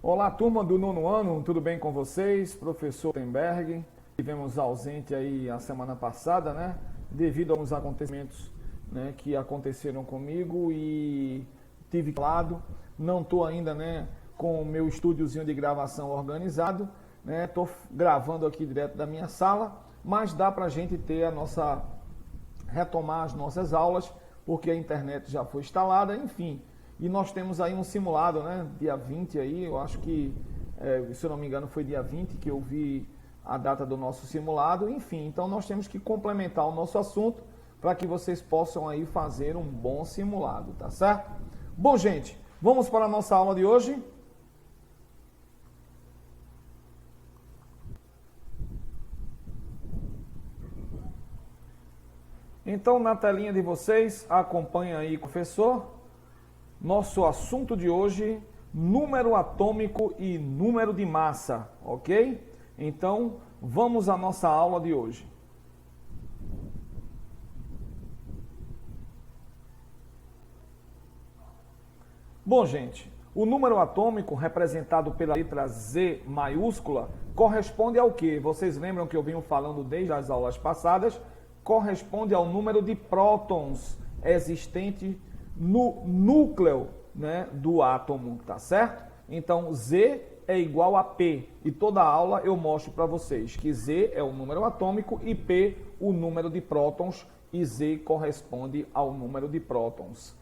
Olá, turma do nono ano, tudo bem com vocês? Professor Tenberg, tivemos ausente aí a semana passada, né? Devido a alguns acontecimentos, né, que aconteceram comigo e tive lado. Não estou ainda, né, com o meu estúdiozinho de gravação organizado, né? Estou gravando aqui direto da minha sala, mas dá para a gente ter retomar as nossas aulas, porque a internet já foi instalada, enfim. E nós temos aí um simulado, né? Dia 20 aí, eu acho que, se eu não me engano, foi dia 20 que eu vi a data do nosso simulado. Enfim, então nós temos que complementar o nosso assunto para que vocês possam aí fazer um bom simulado, tá certo? Bom, gente, vamos para a nossa aula de hoje. Então, na telinha de vocês, acompanha aí, professor. Nosso assunto de hoje, número atômico e número de massa, ok? Então, vamos à nossa aula de hoje. Bom, gente, o número atômico representado pela letra Z maiúscula corresponde ao quê? Vocês lembram que eu venho falando desde as aulas passadas? Corresponde ao número de prótons existente no núcleo, né, do átomo, tá certo? Então, Z é igual a P. E toda aula eu mostro para vocês que Z é o número atômico e P o número de prótons e Z corresponde ao número de prótons.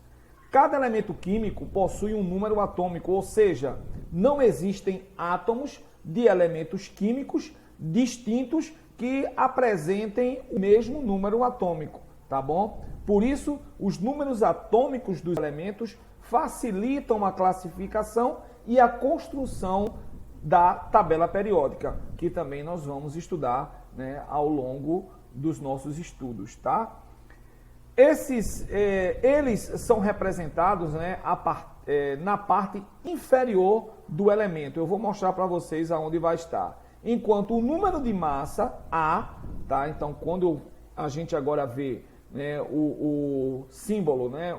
Cada elemento químico possui um número atômico, ou seja, não existem átomos de elementos químicos distintos que apresentem o mesmo número atômico, tá bom? Por isso, os números atômicos dos elementos facilitam a classificação e a construção da tabela periódica, que também nós vamos estudar, né, ao longo dos nossos estudos, tá? Eles são representados, né, na parte inferior do elemento. Eu vou mostrar para vocês aonde vai estar. Enquanto o número de massa, A, tá? Então, quando a gente agora vê, né, o símbolo, né,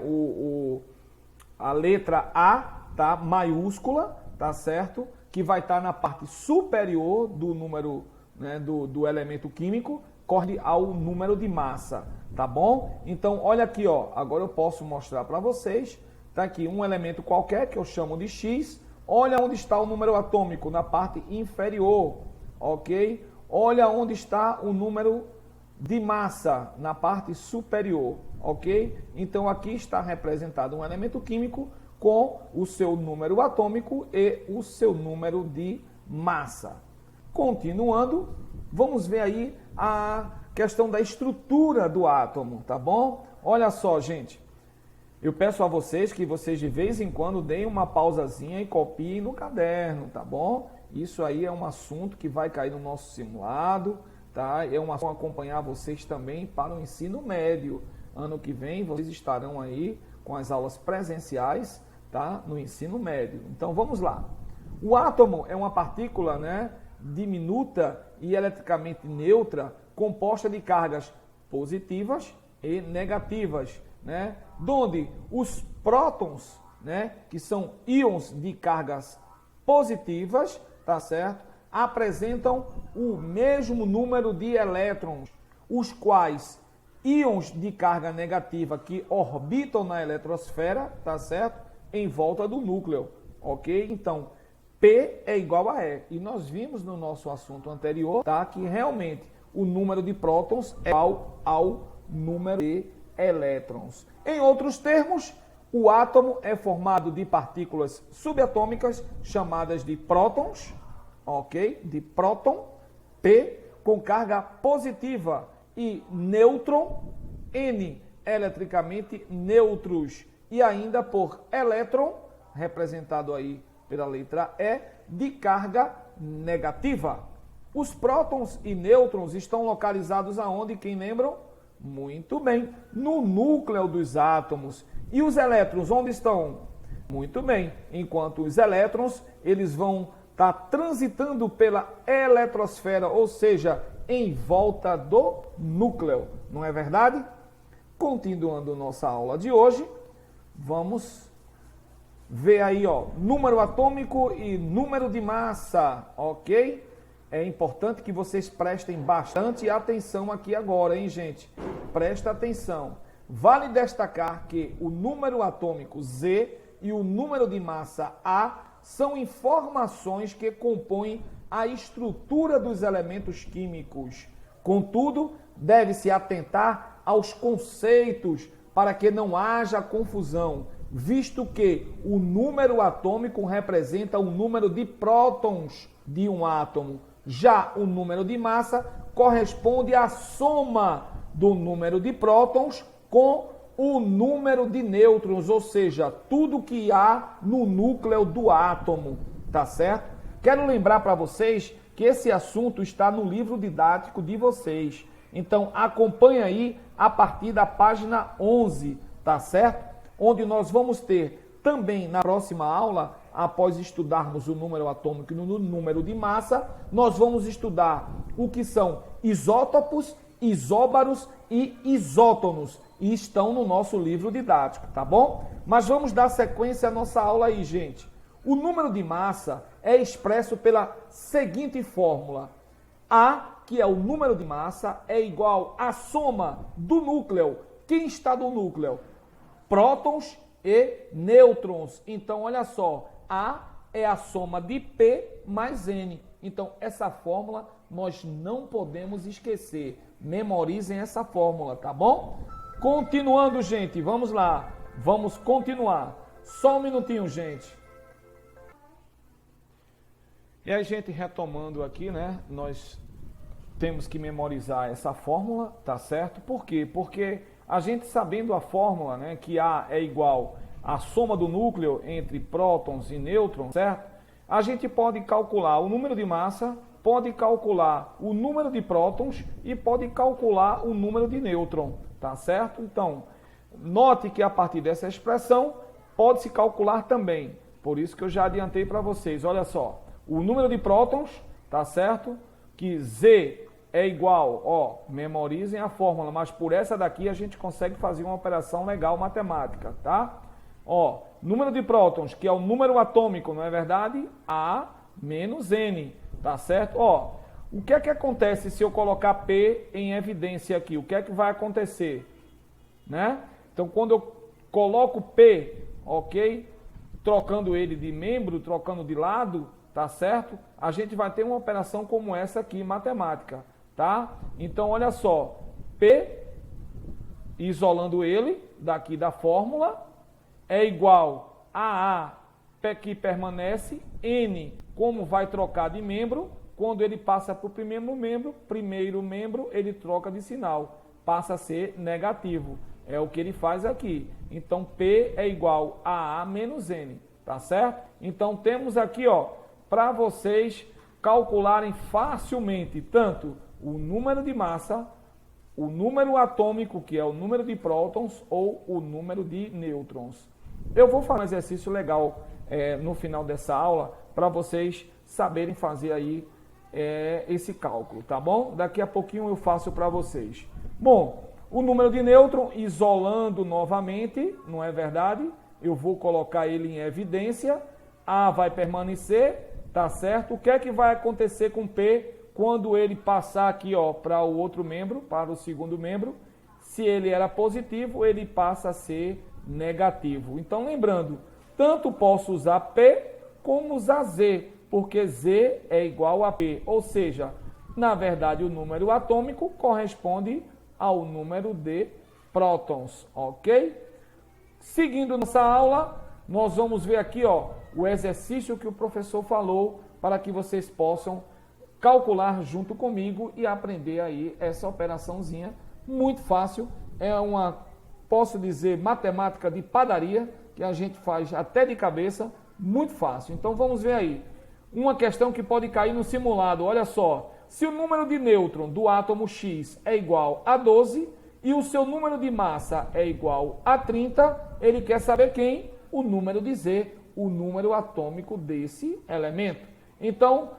a letra A, tá, maiúscula, tá certo? Que vai estar na parte superior do número, né, do elemento químico, corre ao número de massa, tá bom? Então, olha aqui, ó, agora eu posso mostrar para vocês, tá aqui um elemento qualquer que eu chamo de X, olha onde está o número atômico, na parte inferior, ok? Olha onde está o número de massa na parte superior, ok? Então aqui está representado um elemento químico com o seu número atômico e o seu número de massa. Continuando, vamos ver aí a questão da estrutura do átomo, tá bom? Olha só, gente, eu peço a vocês que vocês de vez em quando deem uma pausazinha e copiem no caderno, tá bom? Isso aí é um assunto que vai cair no nosso simulado, tá? É uma forma de acompanhar vocês também para o ensino médio. Ano que vem vocês estarão aí com as aulas presenciais, tá? No ensino médio. Então vamos lá. O átomo é uma partícula, né, diminuta e eletricamente neutra, composta de cargas positivas e negativas, né? Donde os prótons, né, que são íons de cargas positivas, tá certo? Apresentam o mesmo número de elétrons, os quais íons de carga negativa que orbitam na eletrosfera, tá certo? Em volta do núcleo, ok? Então, P é igual a E. E nós vimos no nosso assunto anterior, tá, que realmente o número de prótons é igual ao número de elétrons. Em outros termos, o átomo é formado de partículas subatômicas chamadas de prótons, ok? De próton, P, com carga positiva, e nêutron, N, eletricamente neutros, e ainda por elétron, representado aí pela letra E, de carga negativa. Os prótons e nêutrons estão localizados aonde, quem lembram? Muito bem, no núcleo dos átomos. E os elétrons, onde estão? Muito bem, enquanto os elétrons, eles vão estar transitando pela eletrosfera, ou seja, em volta do núcleo, não é verdade? Continuando nossa aula de hoje, vamos ver aí, ó, número atômico e número de massa, ok? É importante que vocês prestem bastante atenção aqui agora, hein, gente? Presta atenção. Vale destacar que o número atômico Z e o número de massa A são informações que compõem a estrutura dos elementos químicos. Contudo, deve-se atentar aos conceitos para que não haja confusão, visto que o número atômico representa o número de prótons de um átomo. Já o número de massa corresponde à soma do número de prótons com o número de nêutrons, ou seja, tudo que há no núcleo do átomo, tá certo? Quero lembrar para vocês que esse assunto está no livro didático de vocês. Então, acompanhe aí a partir da página 11, tá certo? Onde nós vamos ter também na próxima aula, após estudarmos o número atômico e o número de massa, nós vamos estudar o que são isótopos, isóbaros e isótonos. E estão no nosso livro didático, tá bom? Mas vamos dar sequência à nossa aula aí, gente. O número de massa é expresso pela seguinte fórmula. A, que é o número de massa, é igual à soma do núcleo. Quem está no núcleo? Prótons e nêutrons. Então, olha só, A é a soma de P mais N. Então, essa fórmula nós não podemos esquecer. Memorizem essa fórmula, tá bom? Continuando, gente, vamos lá. Vamos continuar. Só um minutinho, gente. E aí, gente, retomando aqui, né? Nós temos que memorizar essa fórmula, tá certo? Por quê? Porque a gente sabendo a fórmula, né, que A é igual à soma do núcleo entre prótons e nêutrons, certo? A gente pode calcular o número de massa, pode calcular o número de prótons e pode calcular o número de nêutron, tá certo? Então, note que a partir dessa expressão pode-se calcular também. Por isso que eu já adiantei para vocês, olha só, o número de prótons, tá certo? Que Z é igual, ó, memorizem a fórmula, mas por essa daqui a gente consegue fazer uma operação legal matemática, tá? Ó, número de prótons, que é o número atômico, não é verdade? A menos N, tá certo? Ó, o que é que acontece se eu colocar P em evidência aqui? O que é que vai acontecer? Né? Então, quando eu coloco P, ok? Trocando ele de membro, trocando de lado, tá certo? A gente vai ter uma operação como essa aqui, matemática, tá? Então, olha só, P, isolando ele daqui da fórmula, é igual a A, que permanece, N, como vai trocar de membro, quando ele passa para o primeiro membro, ele troca de sinal, passa a ser negativo. É o que ele faz aqui. Então, P é igual a A menos N, tá certo? Então, temos aqui, ó, para vocês calcularem facilmente tanto o número de massa, o número atômico, que é o número de prótons, ou o número de nêutrons. Eu vou fazer um exercício legal no final dessa aula, para vocês saberem fazer aí esse cálculo, tá bom? Daqui a pouquinho eu faço para vocês. Bom, o número de nêutron, isolando novamente, não é verdade? Eu vou colocar ele em evidência, A vai permanecer, tá certo? O que é que vai acontecer com P quando ele passar aqui, ó, para o outro membro, para o segundo membro? Se ele era positivo, ele passa a ser negativo. Então, lembrando, tanto posso usar P como usar Z, porque Z é igual a P, ou seja, na verdade o número atômico corresponde ao número de prótons, ok? Seguindo nossa aula, nós vamos ver aqui, ó, o exercício que o professor falou para que vocês possam calcular junto comigo e aprender aí essa operaçãozinha muito fácil. É uma, posso dizer, matemática de padaria, que a gente faz até de cabeça, muito fácil. Então vamos ver aí. Uma questão que pode cair no simulado, olha só. Se o número de nêutron do átomo X é igual a 12 e o seu número de massa é igual a 30, ele quer saber quem? O número de Z, o número atômico desse elemento. Então,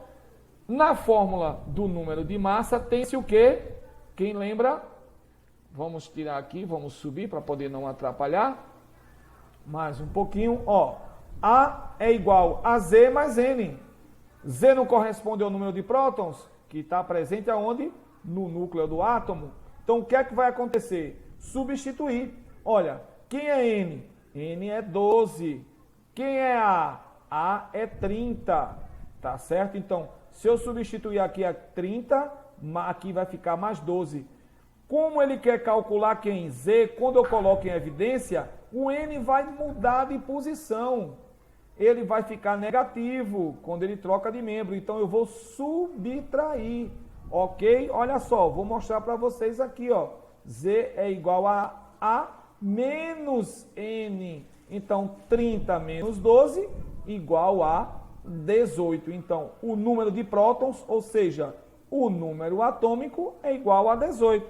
na fórmula do número de massa tem-se o quê? Quem lembra? Vamos tirar aqui, vamos subir para poder não atrapalhar. Mais um pouquinho, ó. A é igual a Z mais N. Z não corresponde ao número de prótons, que está presente aonde? No núcleo do átomo. Então, o que é que vai acontecer? Substituir. Olha, quem é N? N é 12. Quem é A? A é 30. Tá certo? Então, se eu substituir aqui a 30, aqui vai ficar mais 12. Como ele quer calcular quem? Z, quando eu coloco em evidência, o N vai mudar de posição. Ele vai ficar negativo quando ele troca de membro. Então, eu vou subtrair. Ok? Olha só, vou mostrar para vocês aqui, ó. Z é igual a menos N. Então, 30 menos 12 igual a 18. Então, o número de prótons, ou seja, o número atômico é igual a 18.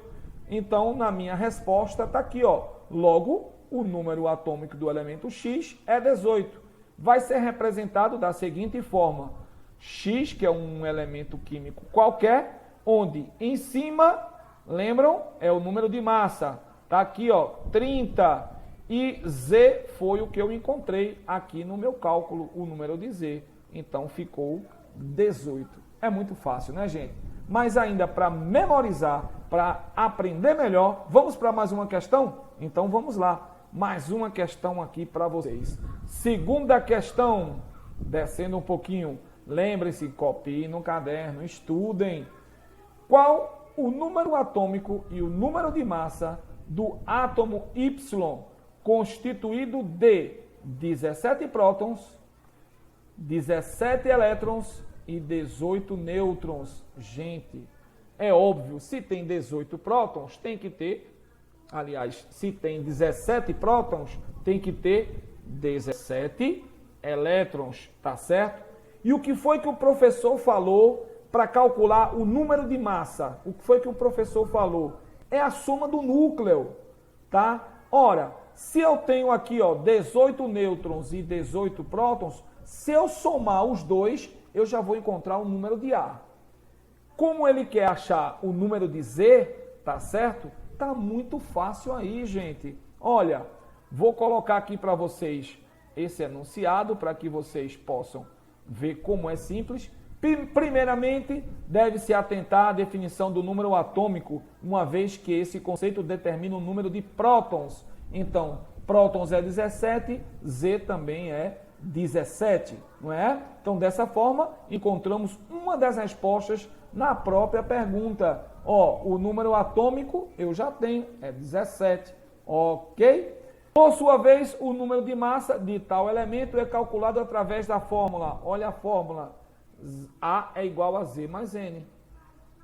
Então, na minha resposta está aqui, ó. Logo, o número atômico do elemento X é 18. Vai ser representado da seguinte forma. X, que é um elemento químico qualquer, onde em cima, lembram, é o número de massa. Está aqui, ó, 30. E Z foi o que eu encontrei aqui no meu cálculo, o número de Z. Então, ficou 18. É muito fácil, né, gente? Mas ainda para memorizar, para aprender melhor, vamos para mais uma questão? Então, vamos lá. Mais uma questão aqui para vocês. Segunda questão, descendo um pouquinho. Lembrem-se, copiem no caderno, estudem. Qual o número atômico e o número de massa do átomo Y, constituído de 17 prótons, 17 elétrons e 18 nêutrons? Gente, é óbvio, se tem 18 prótons, tem que ter, aliás, se tem 17 prótons, tem que ter 17 elétrons, tá certo? E o que foi que o professor falou para calcular o número de massa? O que foi que o professor falou? É a soma do núcleo, tá? Ora, se eu tenho aqui, ó, 18 nêutrons e 18 prótons, se eu somar os dois, eu já vou encontrar o número de A. Como ele quer achar o número de Z, tá certo? Tá muito fácil aí, gente. Olha, vou colocar aqui para vocês esse enunciado para que vocês possam ver como é simples. Primeiramente, deve-se atentar à definição do número atômico, uma vez que esse conceito determina o número de prótons. Então, prótons é 17, Z também é 17, não é? Então, dessa forma, encontramos uma das respostas na própria pergunta. Ó, o número atômico eu já tenho, é 17, ok? Por sua vez, o número de massa de tal elemento é calculado através da fórmula. Olha a fórmula. A é igual a Z mais N.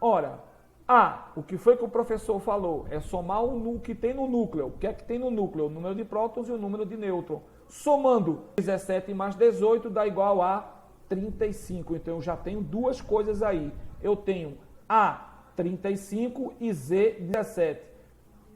Ora, A, o que foi que o professor falou? É somar o que tem no núcleo. O que é que tem no núcleo? O número de prótons e o número de nêutrons. Somando 17 mais 18 dá igual a 35. Então, eu já tenho duas coisas aí. Eu tenho A, 35 e Z, 17.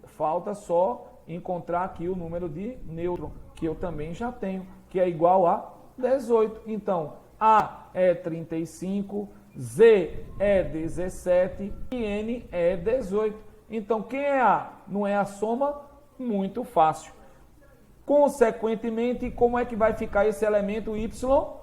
Falta só encontrar aqui o número de nêutron, que eu também já tenho, que é igual a 18. Então, A é 35, Z é 17 e N é 18. Então, quem é A? Não é a soma? Muito fácil. Consequentemente, como é que vai ficar esse elemento Y?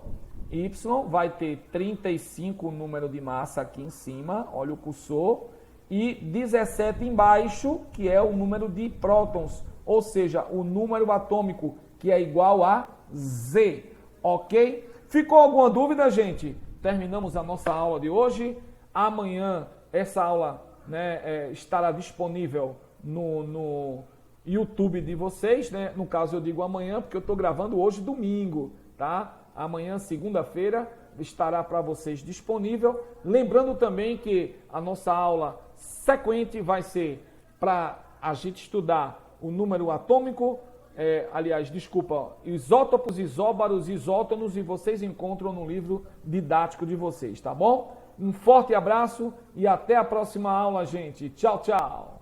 Y vai ter 35, o número de massa aqui em cima, olha o cursor, e 17 embaixo, que é o número de prótons, ou seja, o número atômico, que é igual a Z, ok? Ficou alguma dúvida, gente? Terminamos a nossa aula de hoje. Amanhã essa aula, né, estará disponível no YouTube de vocês, né? No caso eu digo amanhã, porque eu estou gravando hoje domingo, tá? Amanhã, segunda-feira, estará para vocês disponível. Lembrando também que a nossa aula sequente vai ser para a gente estudar o número atômico, isótopos, isóbaros, isótonos, e vocês encontram no livro didático de vocês, tá bom? Um forte abraço e até a próxima aula, gente. Tchau, tchau!